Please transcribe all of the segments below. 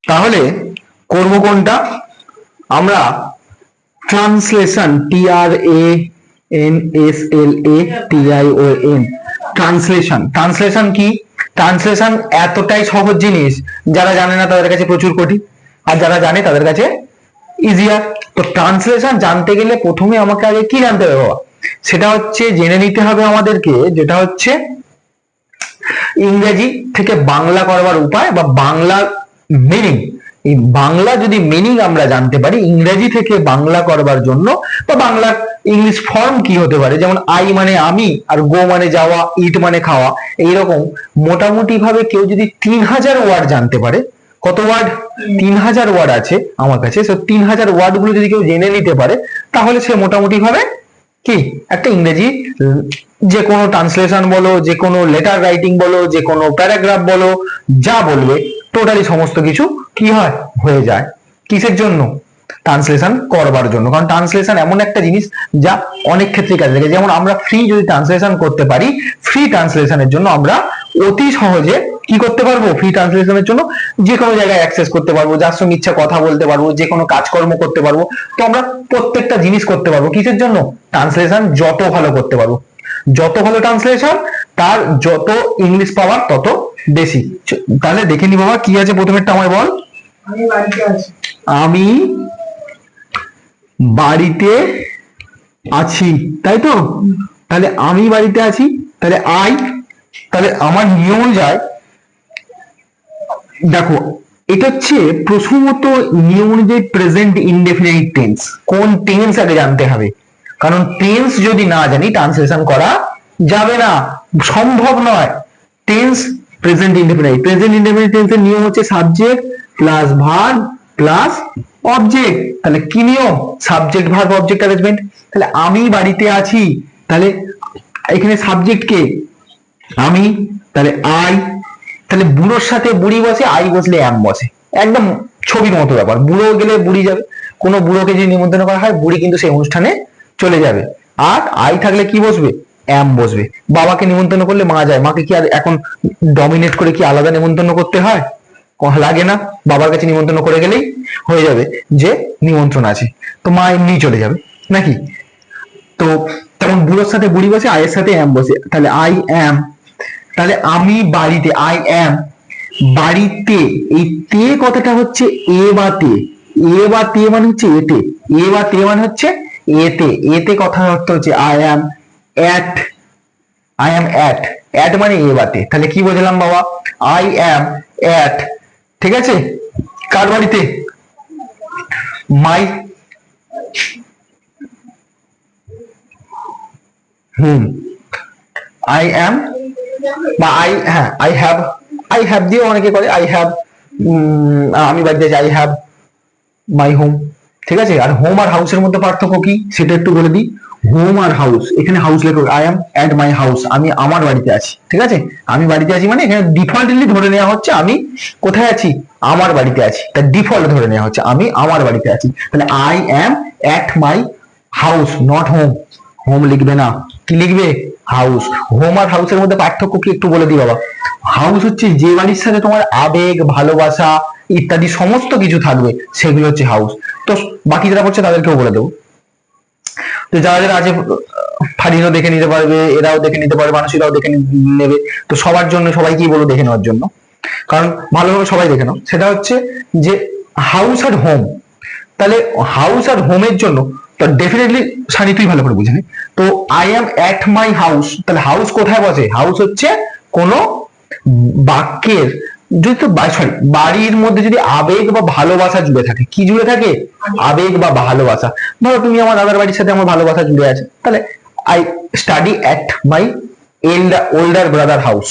তাহলে করব কোনটা? আমরা ট্রান্সলেশন, TRANSLATION, ট্রান্সলেশন। ট্রান্সলেশন কি? ট্রান্সলেশন এতটাই সহজ জিনিস, যারা জানে না তাদের কাছে প্রচুর কঠিন, আর যারা জানে তাদের কাছে ইজিয়ার। তো ট্রান্সলেশন জানতে গেলে প্রথমে আমাকে আগে কি জানতে হবে বাবা? সেটা হচ্ছে জেনে নিতে হবে আমাদেরকে, যেটা হচ্ছে ইংরেজি থেকে বাংলা করবার উপায় বা বাংলার মিনিং। এই বাংলা যদি মিনিং আমরা জানতে পারি ইংরেজি থেকে বাংলা করবার জন্য, বা বাংলার ইংলিশ ফর্ম কি হতে পারে, যেমন আই মানে আমি, আর গো মানে যাওয়া, ইট মানে খাওয়া, এইরকম মোটামুটি ভাবে কেউ যদি 3000 ওয়ার্ড জানতে পারে, কত ওয়ার্ড? 3000 ওয়ার্ড আছে আমার কাছে, 3000 ওয়ার্ড গুলো যদি কেউ জেনে নিতে পারে, তাহলে সে মোটামুটি ভাবে কি একটা ইংরেজি যে কোনো ট্রান্সলেশন বলো, যে কোনো লেটার রাইটিং বলো, যে কোনো প্যারাগ্রাফ বলো, যা বলবে টোটালি সমস্ত কিছু কি হয়, হয়ে যায়। কিসের জন্য? ট্রান্সলেশন করবার জন্য। কারণ ট্রান্সলেশন এমন একটা জিনিস যা অনেক ক্ষেত্রে কাজে লাগে। যেমন আমরা ফ্রি যদি ট্রান্সলেশন করতে পারি, ফ্রি ট্রান্সলেশনের জন্য আমরা অতি সহজে কি করতে পারবো? ফ্রি ট্রান্সলেশনের জন্য যে কোনো জায়গায় অ্যাক্সেস করতে পারবো, যার সঙ্গে ইচ্ছা কথা বলতে পারবো, যে কোনো কাজকর্ম করতে পারবো। তো আমরা প্রত্যেকটা জিনিস করতে পারবো কিসের জন্য? ট্রান্সলেশন যত ভালো করতে পারবো, যত ভালো ট্রান্সলেশন তার যত ইংলিশ পাওয়ার তত বেশি। তাহলে দেখে নি বাবা কি আছে প্রথমেরটা, আমায় বল। আমি বাড়িতে আছি। আমি বাড়িতে আছি, তাই তো? তাহলে আমি বাড়িতে আছি, তাহলে আই, তাহলে আমার নিয়ম অনুযায়ী দেখো, এটা হচ্ছে প্রথমত নিয়ম অনুযায়ী প্রেজেন্ট ইনডেফিনাইট টেন্স। কোন টেন্স আগে জানতে হবে, কারণ টেন্স যদি না জানি ট্রান্সলেশন করা যাবে না, সম্ভব নয়। Tense present indefinite, present indefinite টেন্সের নিয়ম হচ্ছে subject plus verb plus object. তাহলে কি নিয়ম? Subject verb object arrangement. তাহলে আমি বাড়িতে আছি, তাহলে এখানে সাবজেক্ট কে? আমি, তাহলে আই। তাহলে বুড়োর সাথে বুড়ি বসে, আই বসলে অ্যাম বসে, একদম ছবির মতো ব্যাপার। বুড়ো গেলে বুড়ি যাবে, কোনো বুড়োকে যদি নিমন্ত্রণ করা হয় বুড়ি কিন্তু সেই অনুষ্ঠানে চলে যাবে। আর আই থাকলে কি বসবে? অ্যাম বসবে। বাবাকে নিমন্ত্রণ করলে মা যায়, মাকে কি আর এখন ডমিনেট করে কি আলাদা নিমন্ত্রণ করতে হয়? লাগে না, বাবার কাছে নিমন্ত্রণ করে গেলেই হয়ে যাবে যে নিমন্ত্রণ আছে, তো মা এমনি চলে যাবে নাকি? তো তেমন বুড়োর সাথে বুড়ি বসে, আয়ের সাথে অ্যাম বসে, তাহলে আই অ্যাম। তাহলে আমি বাড়িতে, আই অ্যাম বাড়িতে। এই তে কথাটা হচ্ছে এ বা তে, এ বা তে মানে হচ্ছে এতে, এ বা তে মানে হচ্ছে এতে। এতে কথার অর্থ হচ্ছে I am at, I am at, at মানে এ বা তে। তাহলে কি বুঝলাম বাবা? আই অ্যাম অ্যাট, ঠিক আছে? কার বাড়িতে? মাই, আই অ্যাম বা আই, হ্যাঁ আই হ্যাভ, আই হ্যাভ দিয়ে অনেকে করে, আই হ্যাভ, আমি বাড়িতে আছি, আই হ্যাভ মাই হোম, ঠিক আছে? আর হোম আর হাউসের মধ্যে পার্থক্য কি সেটা একটু বলে দিই। হোম আর হাউস, এখানে হাউস লেখো, I am at my house, আমি আমার বাড়িতে আছি, ঠিক আছে? আমি বাড়িতে আছি মানে এখানে ডিফল্টলি ধরে নেওয়া হচ্ছে আমি কোথায় আছি? আমার বাড়িতে আছি, তাই ডিফল্ট ধরে নেওয়া হচ্ছে আমি আমার বাড়িতে আছি। তাহলে I am at my house, not home. Home লিখবে না, কি লিখবে? হাউস। হোম আর হাউসের মধ্যে পার্থক্য কি একটু বলে দিই বাবা। হাউস হচ্ছে যে বাড়ির সাথে তোমার আবেগ, ভালোবাসা ইত্যাদি সমস্ত কিছু থাকবে, সেগুলো হচ্ছে হাউস। তো বাকি যারা পড়ছে তাদেরকেও বলে দেবো। তো যারা যারা আছে ফারিনও দেখে নিতে পারবে, এরাও দেখে নিতে পারবে, মানুষেরাও দেখে নেবে। তো সবার জন্য সবাইকেই বলো দেখে নেওয়ার জন্য, কারণ ভালোভাবে সবাই দেখে নাও। সেটা হচ্ছে যে হাউস আর হোম। তাহলে হাউস আর হোমের জন্য তো ডেফিনেটলি সানি তুই ভালো করে বুঝে নে। তো I am at my house, তাহলে হাউস কোথায় বসে? হাউস হচ্ছে কোনো বাক্যের যদি তো সরি বাড়ির মধ্যে যদি আবেগ বা ভালোবাসা জুড়ে থাকে, কি জুড়ে থাকে? আবেগ বা ভালোবাসা। ধরো তুমি আমার দাদার বাড়ির সাথে আমার ভালোবাসা জুড়ে আছে, তাহলে I study at my older brother house,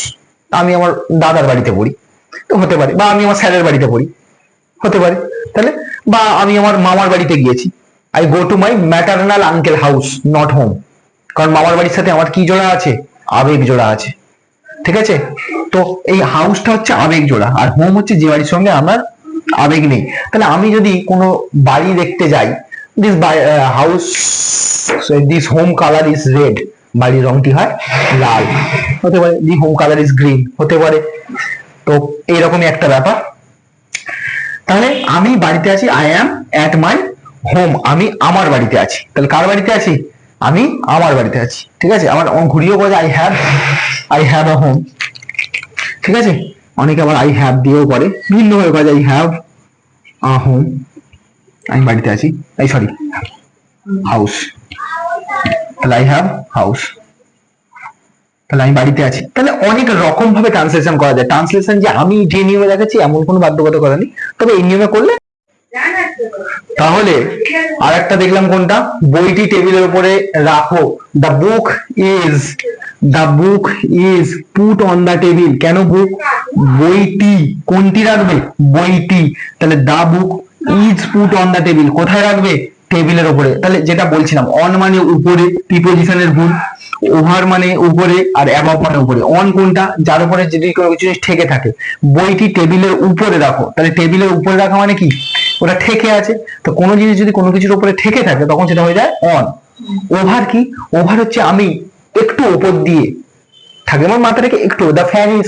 আমি আমার দাদার বাড়িতে পড়ি, তো হতে পারে। বা আমি আমার স্যারের বাড়িতে পড়ি, হতে পারে। তাহলে বা আমি আমার মামার বাড়িতে গিয়েছি, I go to my maternal uncle house, not home. কারণ মামার বাড়ির সাথে আমার কি জোড়া আছে? আবেগ জোড়া আছে, ঠিক আছে? তো এই হাউসটা হচ্ছে আবেগ জোড়া, আর হোম হচ্ছে যে বাড়ির সঙ্গে আমার আবেগ নেই। তাহলে আমি যদি কোনো বাড়ি দেখতে যাই, this house, this home colour is red, বাড়ির রংটি হয় লাল, হতে পারে। দি হোম কালার ইজ গ্রিন, হতে পারে। তো এইরকমই একটা ব্যাপার। তাহলে আমি বাড়িতে আছি, I am at my home, আমি আমার বাড়িতে আছি। তাহলে কার বাড়িতে আছি? আমি আমার বাড়িতে আছি। ঠিক আছে, আমার ঘুরিয়েও বলে আই হ্যাভ আ হোম। ঠিক আছে, অনেকে আবার আই হ্যাভ দিয়েও করে, ভিন্ন হয়ে কাজ আই হ্যাভ আ হোম, আমি বাড়িতে আছি, এই সরি হাউস। তাহলে আই হ্যাভ হাউস, তাহলে আমি বাড়িতে আছি। তাহলে অনেক রকম ভাবে ট্রান্সলেশন করা যায়। ট্রান্সলেশন যে আমি যে নিয়মে দেখাচ্ছি এমন কোনো বাধ্যবাধকতা নেই, তবে এই নিয়মে করলে। তাহলে আর একটা দেখলাম কোনটা, বইটি টেবিলের উপরে রাখো, the book is put on the table. কেন বুক? বইটি, কোনটি রাখবে? বইটি। তাহলে the book is put on the table, কোথায় রাখবে? টেবিলের উপরে। তাহলে যেটা বলছিলাম, অন মানে উপরে, প্রিপোজিশনের ভুল, ওভার মানে উপরে, আর অ্যাবভ মানে উপরে। অন কোনটা? যার উপরে যদি কোনো কিছু ঠেকে থাকে। বইটি টেবিলের উপরে রাখো, তাহলে টেবিলের উপরে রাখা মানে কি? ওটা ঠেকে আছে। তো কোনো জিনিস যদি কোনো কিছুর উপরে ঠেকে থাকে তখন সেটা হয়ে যায় অন। ওভার কি? ওভার হচ্ছে আমি একটু উপর দিয়ে থাকে, আমার মাথাটাকে একটু, the fan is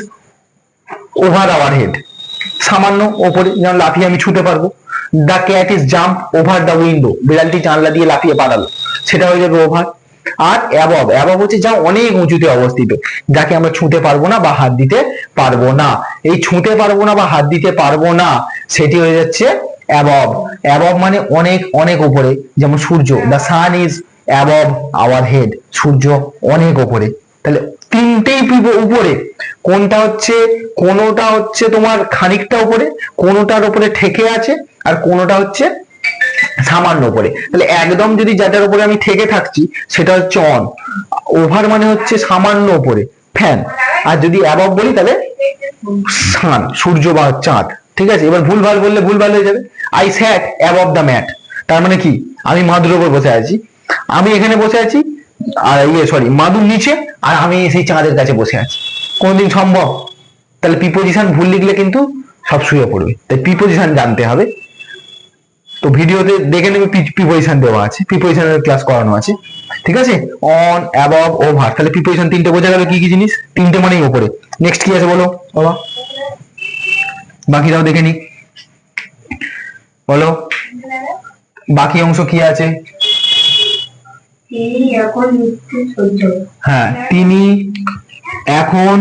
over our head, সামান্য ওপরে, যেমন লাফিয়ে আমি ছুতে পারবো। The cat is jump over the window, বিড়ালটি জানলা দিয়ে লাফিয়ে পালালো, সেটা হয়ে যাবে ওভার। আর অ্যাবভ হচ্ছে যা অনেক উঁচুতে অবস্থিত, যাকে আমরা ছুঁতে পারবো না বা হাত দিতে পারবো না। এই ছুঁতে পারবো না বা হাত দিতে পারবো না, সেটি হয়ে যাচ্ছে অ্যাবভ। অ্যাবভ মানে অনেক অনেক উপরে, যেমন সূর্য, the sun is above our head, সূর্য অনেক উপরে। তাহলে তিনটেই উপরে। কোনটা হচ্ছে? কোনোটা হচ্ছে তোমার খানিকটা উপরে, কোনোটার উপরে ঠেকে আছে, আর কোনোটা হচ্ছে সামান্য উপরে। তাহলে একদম যদি যেটার উপরে আমি ঠেকে থাকছি সেটা হচ্ছে অন। ওভার মানে হচ্ছে সামান্য উপরে, ফ্যান। আর যদি অ্যাবভ বলি তাহলে সান, সূর্য বা চাঁদ। ঠিক আছে, এবার ভুলভাল বললে ভুলভাল হয়ে যাবে। I sat above the mat, তার মানে কি? আমি মাদুর উপর বসে আছি, আমি এখানে বসে আছি, আর মাদুর নিচে, আর আমি সেই চাঁদের কাছে বসে আছি। কোনদিন সম্ভব? তাহলে প্রিপোজিশন ভুল লিখলে কিন্তু সব শুয়ে পড়বে, তাই প্রিপোজিশন জানতে হবে। তো ভিডিওতে দেখে নেবে, প্রিপোজিশন দেওয়া আছে, প্রিপোজিশনের ক্লাস করানো আছে। ঠিক আছে, অন, অ্যাবভ, ওভার। তাহলে প্রিপোজিশন তিনটে বোঝা গেল কি কি জিনিস? তিনটে মানেই উপরে। নেক্সট কি আছে বলো বাবা, বাকিটাও দেখে নি, বলো বাকি অংশ কি আছে? হ্যাঁ, তিনি এখন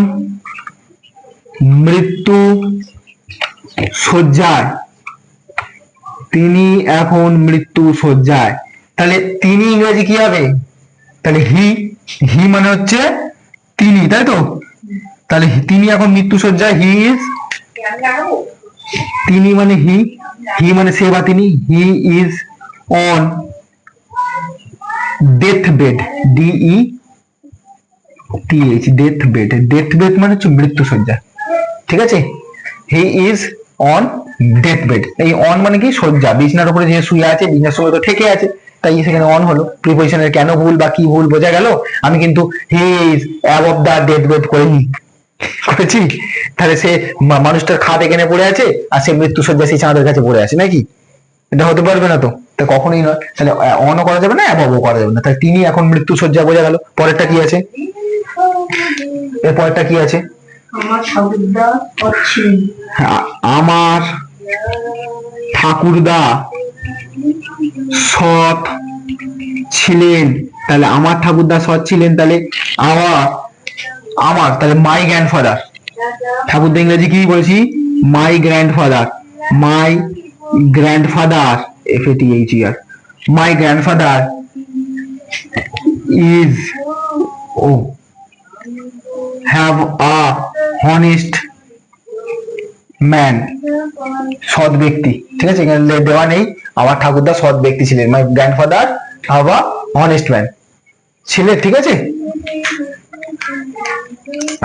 মৃত্যু শয্যায়, তিনি এখন মৃত্যু শয্যায়। তাহলে তিনি ইংরেজি কি হবে? তাহলে হি মানে হচ্ছে তিনি, তাই তো? তাহলে তিনি এখন মৃত্যু শয্যায়, হি ইজ, তিনি মানে হি মানে সে বা তিনি, he is on death bed, DETH, death bed. Death bed মানে হচ্ছে মৃত্যু শয্যা। ঠিক আছে, he is on death bed. এই অন মানে কি? শয্যা, বিছনার উপরে যে শুয়ে আছে, বিছনার সঙ্গে তো ঠেকে আছে, তাই সেখানে অন হলো। প্রিপোজিশনের কেন ভুল বা কি ভুল বোঝা গেল। আমি কিন্তু he is above the death bed করেছি। তাহলে সে মানুষটার খাট এখানে পড়ে আছে, আর সে মৃত্যু শয্যা সেই চাঁদের কাছে পড়ে আছে, নাকি? এটা হতে পারবে না তো, তা কখনোই নয়। তাহলে অনও করা যাবে না, অ্যাবভও করা যাবে না। তাহলে তিনি এখন মৃত্যু শয্যা বোঝা গেল। পরেরটা কি আছে? এর পরেরটা কি আছে? আমার ঠাকুরদা সৎ ছিলেন। তাহলে আমার ঠাকুরদা সৎ ছিলেন, তাহলে আমার তাহলে মাই গ্র্যান্ডফাদার। ঠাকুরদা ইংরেজি কি বলছি? My grandfather. My grandfather, FATHER, my grandfather is have a honest man, সৎ ব্যক্তি। ঠিক আছে, এখানে দেওয়া নেই। আমার ঠাকুরদা সৎ ব্যক্তি ছিলেন, my grandfather have a honest man ছিলেন। ঠিক আছে,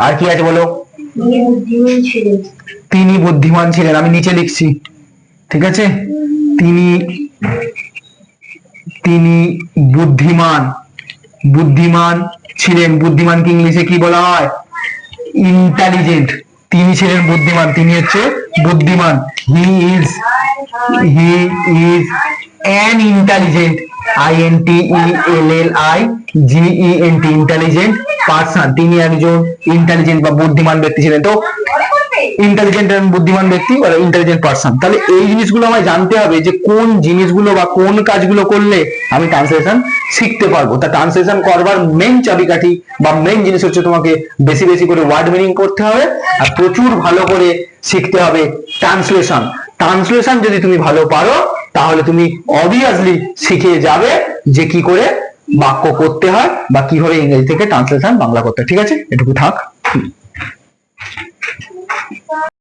আর কি আছে বলো? তিনি বুদ্ধিমান ছিলেন, আমি নিচে লিখছি। ঠিক আছে, তিনি বুদ্ধিমান ছিলেন। বুদ্ধিমানকে ইংলিশে কি বলা হয়? ইন্টেলিজেন্ট। তিনি ছিলেন বুদ্ধিমান, তিনি হচ্ছে বুদ্ধিমান। He is an intelligent, INTELLIGENT, intelligent person. তিনি একজন ইন্টেলিজেন্ট বা বুদ্ধিমান ব্যক্তি ছিলেন। তো ইন্টেলিজেন্ট বুদ্ধিমান ব্যক্তি বা ইন্টেলিজেন্ট পার্সন। তাহলে এই জিনিসগুলো আমায় জানতে হবে যে কোন জিনিসগুলো বা কোন কাজগুলো করলে আমি ট্রান্সলেশন শিখতে পারবো। তা ট্রান্সলেশন করবার মেইন চাবিকাঠি বা মেইন জিনিস হচ্ছে তোমাকে বেশি বেশি করে ওয়ার্ড মিনিং করতে হবে আর প্রচুর ভালো করে শিখতে হবে ট্রান্সলেশন। ট্রান্সলেশন যদি তুমি ভালো পারো তাহলে তুমি অবভিয়াসলি শিখে যাবে যে কি করে বাক্য করতে হয় বা কিভাবে ইংরেজি থেকে ট্রান্সলেশন বাংলা করতে হয়। ঠিক আছে, এটুকু থাক।